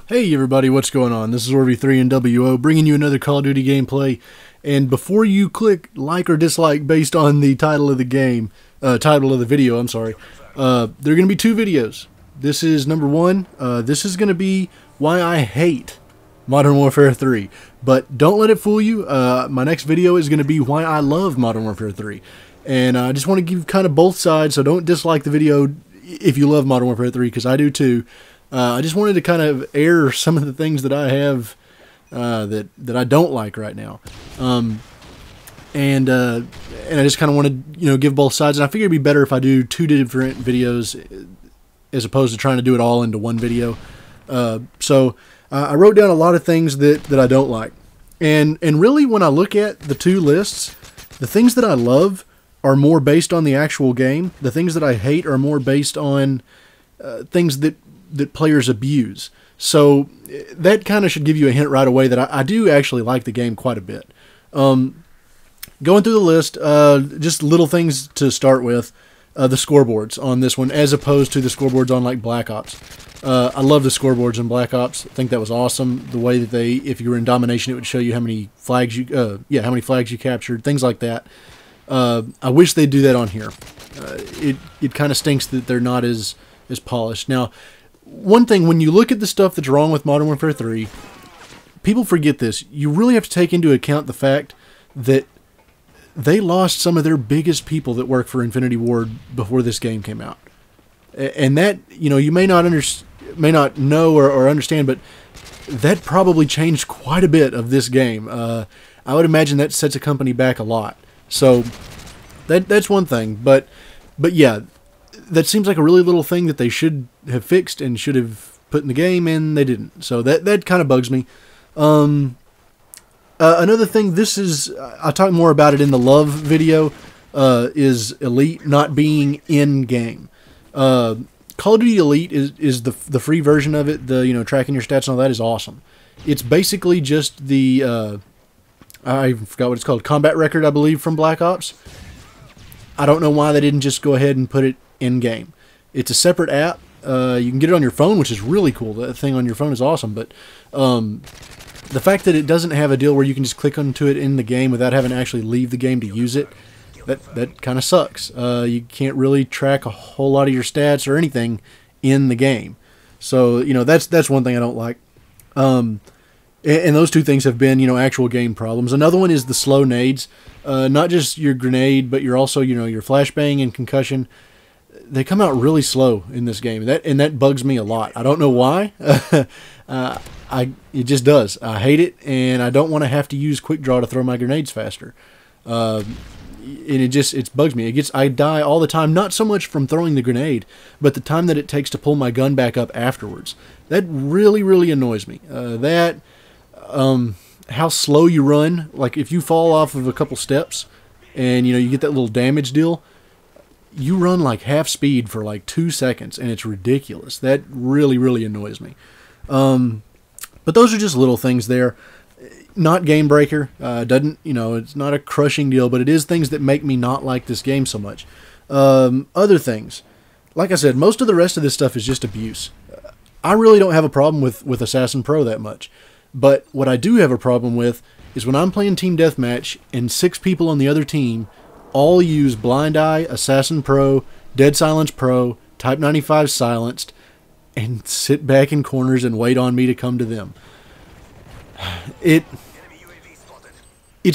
Hey everybody, what's going on? This is Orby3 and WO bringing you another Call of Duty gameplay. And before you click like or dislike based on the title of the game, title of the video, I'm sorry, there are going to be two videos. This is number one. This is going to be why I hate Modern Warfare 3. But don't let it fool you. My next video is going to be why I love Modern Warfare 3. And I just want to give kind of both sides, so don't dislike the video if you love Modern Warfare 3, because I do too. I just wanted to kind of air some of the things that I have that I don't like right now, and I just kind of want to give both sides. And I figured it'd be better if I do two different videos as opposed to trying to do it all into one video. So I wrote down a lot of things that I don't like, and really when I look at the two lists, the things that I love are more based on the actual game. The things that I hate are more based on things that players abuse. So that kind of should give you a hint right away that I do actually like the game quite a bit. Going through the list, just little things to start with. The scoreboards on this one as opposed to the scoreboards on like Black Ops. I love the scoreboards in Black Ops. I think that was awesome. The way that if you were in domination, it would show you how many flags you captured, things like that. I wish they'd do that on here. It kind of stinks that they're not as polished. Now, one thing, when you look at the stuff that's wrong with Modern Warfare 3, people forget this. You really have to take into account the fact that they lost some of their biggest people that work for Infinity Ward before this game came out. And that, you may not know or understand, but that probably changed quite a bit of this game. I would imagine that sets a company back a lot. So that's one thing. But yeah, that seems like a really little thing that they should have fixed and should have put in the game, and they didn't. So that kind of bugs me. Another thing, I talk more about it in the love video, is Elite not being in-game. Call of Duty Elite is the free version of it. The tracking your stats and all that is awesome. It's basically just the I forgot what it's called, combat record, I believe, from Black Ops. I don't know why they didn't just go ahead and put it in-game. It's a separate app. You can get it on your phone, which is really cool. That thing on your phone is awesome. But the fact that it doesn't have a deal where you can just click onto it in the game without having to actually leave the game to use it, that kind of sucks. You can't really track a whole lot of your stats or anything in the game. So, that's one thing I don't like. And those two things have been, actual game problems. Another one is the slow nades. Not just your grenade, but you're also, your flashbang and concussion. They come out really slow in this game, and that bugs me a lot. I don't know why. It just does. I hate it, and I don't want to have to use quick draw to throw my grenades faster. And it bugs me. I die all the time, not so much from throwing the grenade, but the time that it takes to pull my gun back up afterwards. That really, really annoys me. How slow you run. Like if you fall off of a couple steps, and you get that little damage deal. You run like half speed for like 2 seconds, and it's ridiculous. That really, really annoys me. But those are just little things there. Not game breaker. It's not a crushing deal, but it is things that make me not like this game so much. Other things, like I said, most of the rest of this stuff is just abuse. I really don't have a problem with Assassin Pro that much. But what I do have a problem with is when I'm playing Team Deathmatch and 6 people on the other team all use Blind Eye, Assassin Pro, Dead Silence Pro, Type 95 silenced, and sit back in corners and wait on me to come to them. It's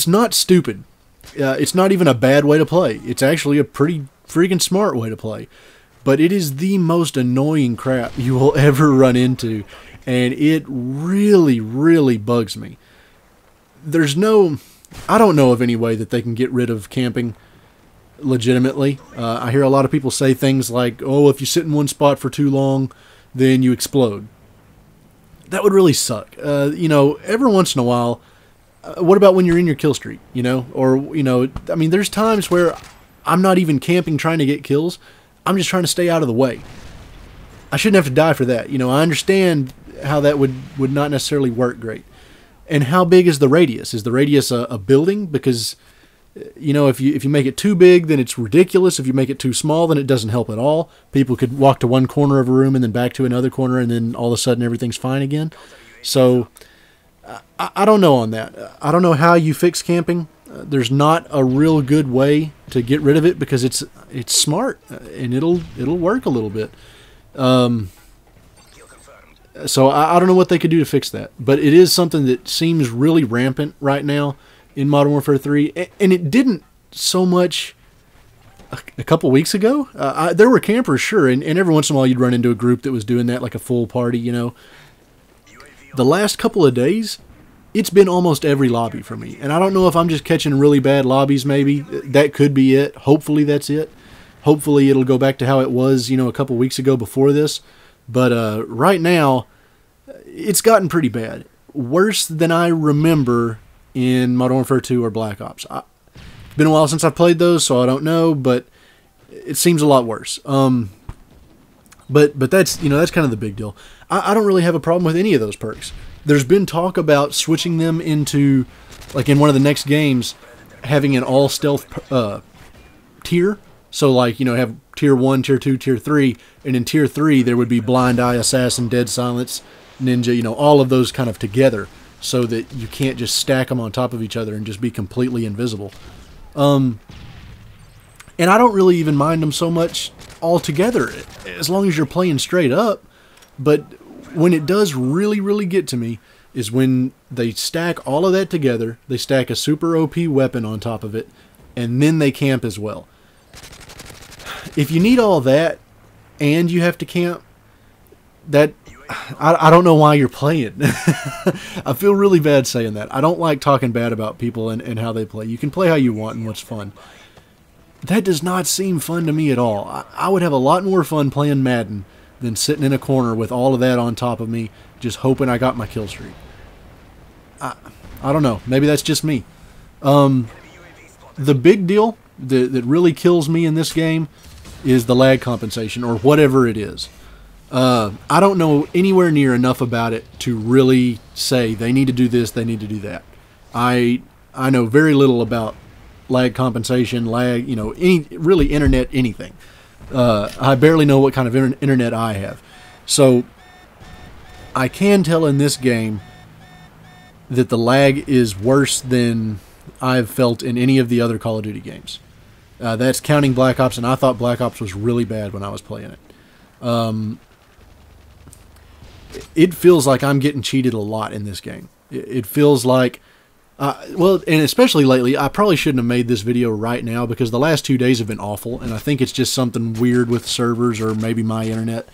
not stupid. It's not even a bad way to play. It's actually a pretty freaking smart way to play. But it is the most annoying crap you will ever run into, and it really, really bugs me. I don't know of any way that they can get rid of camping legitimately. I hear a lot of people say things like, oh, if you sit in one spot for too long, then you explode. That would really suck. Every once in a while, what about when you're in your kill streak, there's times where I'm not even camping trying to get kills. I'm just trying to stay out of the way. I shouldn't have to die for that. I understand how that would not necessarily work great. And how big is the radius? Is the radius a building? Because You know, if you make it too big, then it's ridiculous. If you make it too small, then it doesn't help at all. People could walk to one corner of a room and then back to another corner, and then all of a sudden everything's fine again. So I don't know on that. I don't know how you fix camping. There's not a real good way to get rid of it because it's smart and it'll work a little bit. So I don't know what they could do to fix that, but it is something that seems really rampant right now in Modern Warfare 3, and it didn't so much a couple weeks ago. There were campers, sure, and every once in a while you'd run into a group that was doing that, like a full party, you know. The last couple of days, it's been almost every lobby for me, and I don't know if I'm just catching really bad lobbies, maybe. That could be it. Hopefully that's it. Hopefully it'll go back to how it was, you know, a couple weeks ago before this. But right now, it's gotten pretty bad. Worse than I remember in Modern Warfare 2 or Black Ops. It's been a while since I've played those, so I don't know, but it seems a lot worse. But that's, you know, that's kind of the big deal. I don't really have a problem with any of those perks. There's been talk about switching them into, like in one of the next games, having an all stealth tier. So like, you know, have tier 1, tier 2, tier 3, and in tier 3 there would be Blind Eye, Assassin, Dead Silence, Ninja, you know, all of those kind of together, so that you can't just stack them on top of each other and just be completely invisible. And I don't really even mind them so much altogether, as long as you're playing straight up. But when it does really, really get to me is when they stack all of that together, they stack a super OP weapon on top of it, and then they camp as well. If you need all that and you have to camp, that I don't know why you're playing. I feel really bad saying that. I don't like talking bad about people and how they play. You can play how you want and what's fun. That does not seem fun to me at all. I would have a lot more fun playing Madden than sitting in a corner with all of that on top of me, just hoping I got my kill streak. I don't know. Maybe that's just me. The big deal that really kills me in this game is the lag compensation, or whatever it is. I don't know anywhere near enough about it to really say they need to do this, they need to do that. I know very little about lag compensation, lag, you know, really internet anything. I barely know what kind of internet I have. So I can tell in this game that the lag is worse than I've felt in any of the other Call of Duty games. That's counting Black Ops, and I thought Black Ops was really bad when I was playing it. It feels like I'm getting cheated a lot in this game. It feels like, well, and especially lately, I probably shouldn't have made this video right now because the last 2 days have been awful, and I think it's just something weird with servers or maybe my internet.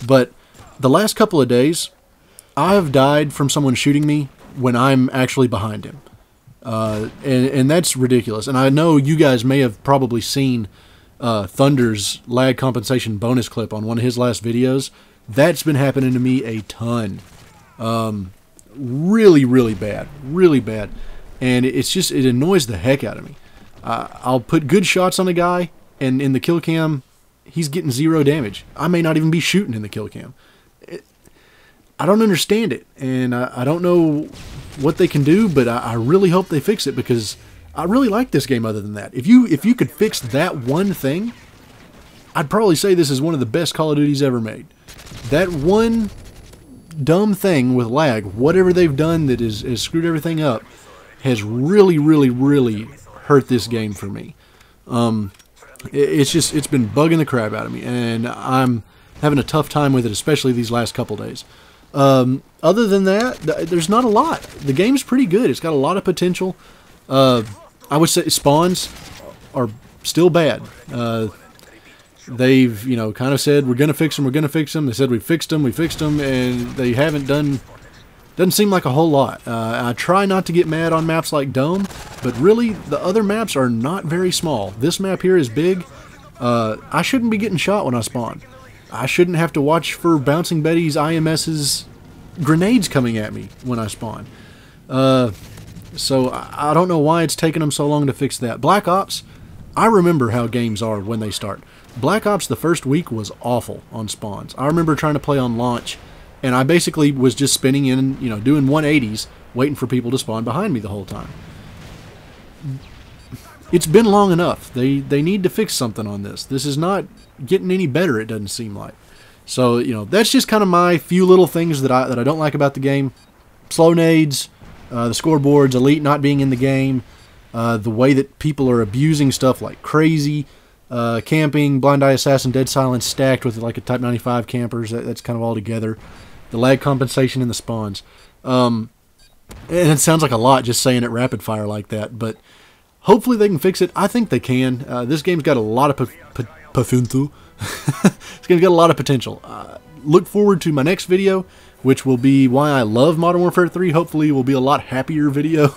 But the last couple of days, I've died from someone shooting me when I'm actually behind him. And that's ridiculous. And I know you guys may have probably seen Thunder's lag compensation bonus clip on one of his last videos. That's been happening to me a ton. Really, really bad. Really bad. And it's just, it annoys the heck out of me. I'll put good shots on a guy, and in the kill cam, he's getting 0 damage. I may not even be shooting in the kill cam. I don't understand it, and I don't know what they can do, but I really hope they fix it, because I really like this game other than that. If you could fix that one thing, I'd probably say this is one of the best Call of Duties ever made. That one dumb thing with lag, whatever they've done that has screwed everything up, has really, really, really hurt this game for me. It's been bugging the crap out of me, and I'm having a tough time with it, especially these last couple days. Other than that, there's not a lot. The game's pretty good. It's got a lot of potential. I would say spawns are still bad. They've, you know, kind of said, we're going to fix them, we're going to fix them. They said we fixed them, and they haven't done, doesn't seem like a whole lot. I try not to get mad on maps like Dome, but really, the other maps are not very small. This map here is big. I shouldn't be getting shot when I spawn. I shouldn't have to watch for Bouncing Betty's IMS's grenades coming at me when I spawn. So I don't know why it's taken them so long to fix that. Black Ops, I remember how games are when they start. Black Ops the first week was awful on spawns. I remember trying to play on launch, and I basically was just spinning in, you know, doing 180s, waiting for people to spawn behind me the whole time. it's been long enough. They need to fix something on this. This is not getting any better, it doesn't seem like. So, you know, that's just kind of my few little things that I don't like about the game. Slow nades, the scoreboards, Elite not being in the game, the way that people are abusing stuff like crazy, camping, Blind Eye Assassin, Dead Silence stacked with like a Type 95 campers, that's kind of all together. The lag compensation in the spawns. And it sounds like a lot just saying it rapid fire like that, but hopefully they can fix it. I think they can. This game's got a lot of potential. It's going to get a lot of potential. Look forward to my next video, which will be why I love Modern Warfare 3. Hopefully it will be a lot happier video.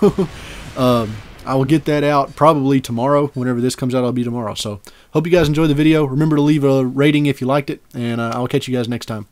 I will get that out probably tomorrow. Whenever this comes out, I'll be tomorrow. So hope you guys enjoyed the video. Remember to leave a rating if you liked it, and I'll catch you guys next time.